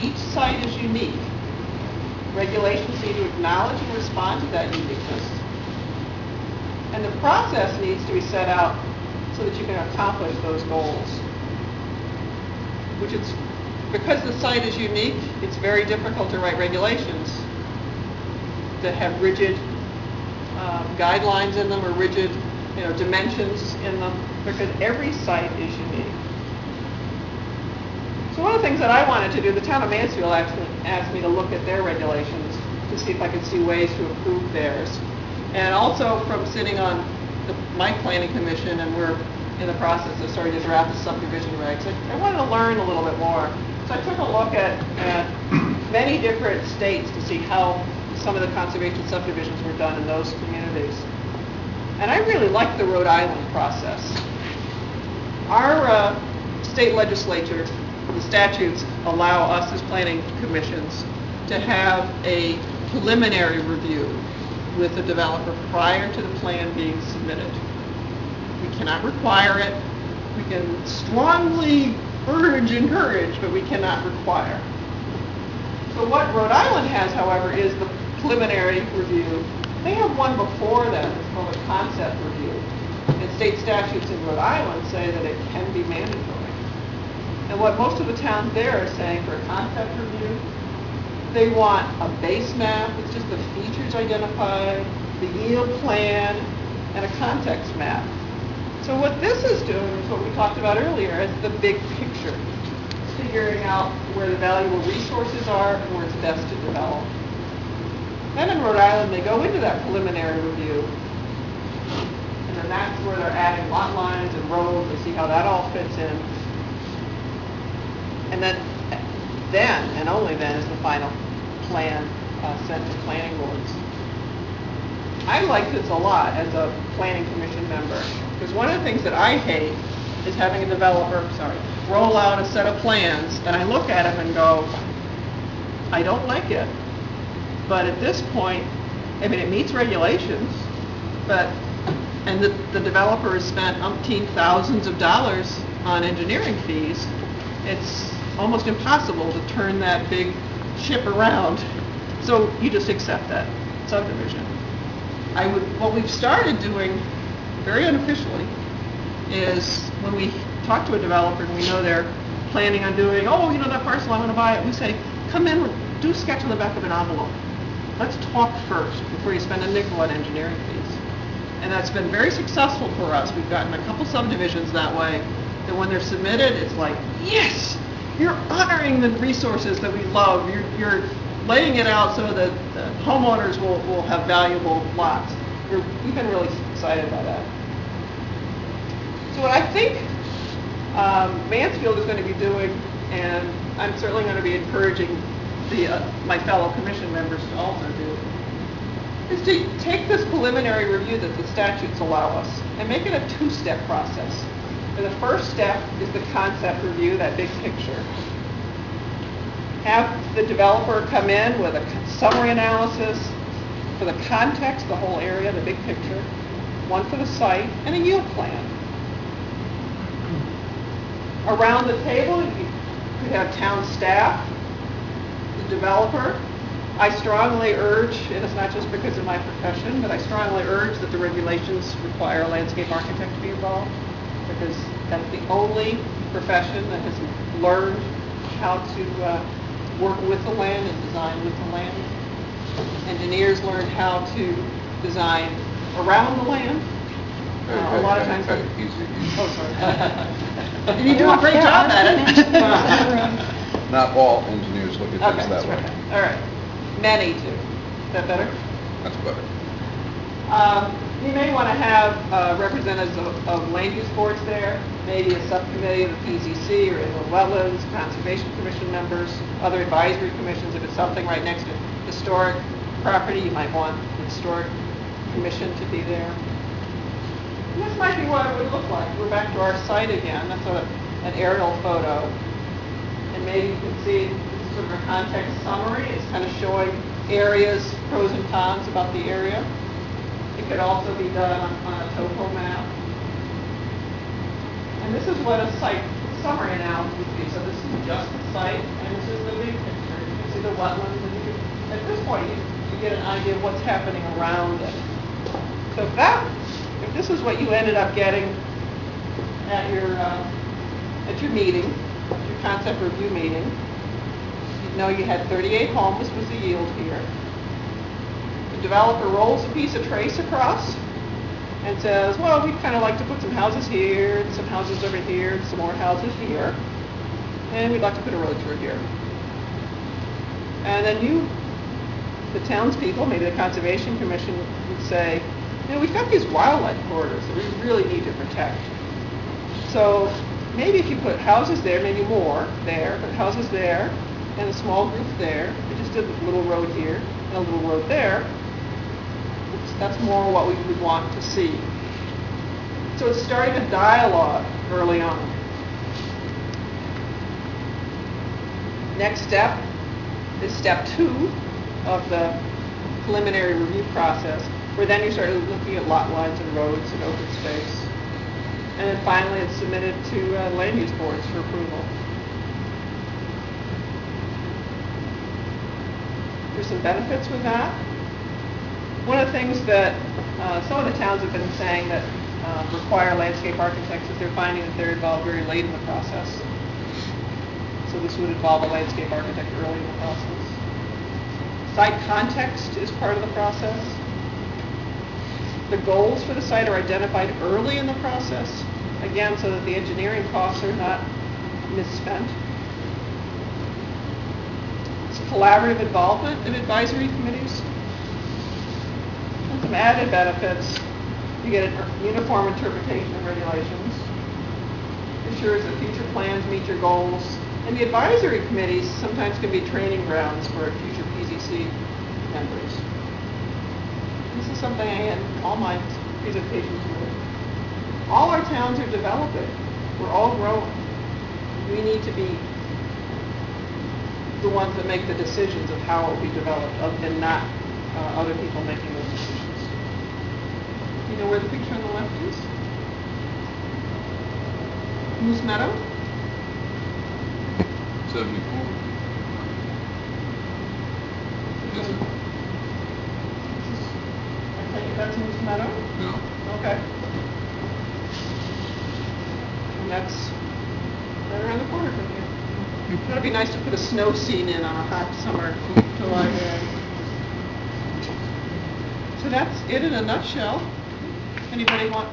each site is unique. Regulations need to acknowledge and respond to that uniqueness. And the process needs to be set out so that you can accomplish those goals. Which it's, because the site is unique, it's very difficult to write regulations that have rigid guidelines in them or rigid dimensions in them, because every site is unique. So one of the things that I wanted to do, the town of Mansfield actually asked me to look at their regulations to see if I could see ways to improve theirs. And also from sitting on my planning commission, and we're in the process of starting to draft the subdivision regs, I wanted to learn a little bit more. So I took a look at many different states to see how some of the conservation subdivisions were done in those communities. And I really like the Rhode Island process. Our state legislature, the statutes allow us as planning commissions to have a preliminary review with the developer prior to the plan being submitted. We cannot require it. We can strongly urge, encourage, but we cannot require. So what Rhode Island has, however, is the preliminary review. They have one before that. It's called a concept review. And state statutes in Rhode Island say that it can be mandatory. And what most of the towns there are saying for a concept review, they want a base map. It's just the features identified, the yield plan, and a context map. So what this is doing is what we talked about earlier as the big picture. Figuring out where the valuable resources are and where it's best to develop. Then in Rhode Island, they go into that preliminary review. And then that's where they're adding lot lines and roads. They see how that all fits in. And then and only then, is the final plan sent to planning boards. I like this a lot as a planning commission member, because one of the things that I hate is having a developer, roll out a set of plans, and I look at them and go, I don't like it. But at this point, I mean, it meets regulations, and the developer has spent umpteen thousands of dollars on engineering fees. It's almost impossible to turn that big ship around. So you just accept that subdivision. What we've started doing very unofficially is when we talk to a developer and we know they're planning on doing, that parcel, I want to buy it, we say, come in, do a sketch on the back of an envelope. Let's talk first before you spend a nickel on engineering fees. And that's been very successful for us. We've gotten a couple subdivisions that way, that when they're submitted, it's like, yes, you're honoring the resources that we love. You're laying it out so that the homeowners will have valuable lots. We've been really excited by that. So what I think Mansfield is going to be doing, and I'm certainly going to be encouraging my fellow commission members to also do, is to take this preliminary review that the statutes allow us and make it a two-step process. And the first step is the concept review, that big picture. Have the developer come in with a summary analysis for the context, the whole area, the big picture, one for the site, and a yield plan. Around the table, you could have town staff, the developer. I strongly urge, and it's not just because of my profession, but I strongly urge that the regulations require a landscape architect to be involved, because that's the only profession that has learned how to work with the land and design with the land. Engineers learn how to design around the land. A lot of times. Oh, sorry. And you do a great job at it. Not all engineers look at things that way. Right. All right. Many do. Is that better? That's better. You may want to have representatives of land use boards there, maybe a subcommittee of the PZC or inland wetlands, conservation commission members, other advisory commissions. If it's something right next to historic property, you might want the historic commission to be there. And this might be what it would look like. We're back to our site again. That's an aerial photo. And maybe you can see sort of a context summary. It's kind of showing areas, pros and cons about the area. It could also be done on a topo map. And this is what a site summary analysis would be, so this is just the site, and this is the big picture. You can see the wetlands, and you can, at this point, you get an idea of what's happening around it. So if this is what you ended up getting at your meeting, your concept review meeting, you know you had 38 homes was the yield here. The developer rolls a piece of trace across and says, well, we'd kind of like to put some houses here, and some houses over here, and some more houses here, and we'd like to put a road through here. And then you, the townspeople, maybe the Conservation Commission would say, you know, we've got these wildlife corridors that we really need to protect. So maybe if you put houses there, maybe more there, but houses there, and a small group there, we just did a little road here, and a little road there, that's more what we would want to see. So it's starting a dialogue early on. Next step is step 2 of the preliminary review process, where then you start looking at lot lines and roads and open space. And then finally it's submitted to land use boards for approval. There's some benefits with that. One of the things that some of the towns have been saying that require landscape architects is they're finding that they're involved very late in the process. So this would involve a landscape architect early in the process. Site context is part of the process. The goals for the site are identified early in the process, again, so that the engineering costs are not misspent. It's collaborative involvement in advisory committees. And some added benefits. You get a uniform interpretation of regulations. Ensures that future plans meet your goals. And the advisory committees sometimes can be training grounds for future PZC members. This is something I had all my presentations with. All our towns are developing. We're all growing. We need to be the ones that make the decisions of how it will be developed, and not other people making those decisions. You know where the picture on the left is? Moose Meadow? 74. Yes, sir. I take it that's Moose Meadow? No. Okay. And that's right around the corner from here. It'd be nice to put a snow scene in on a hot summer July day. So that's it in a nutshell. Anybody want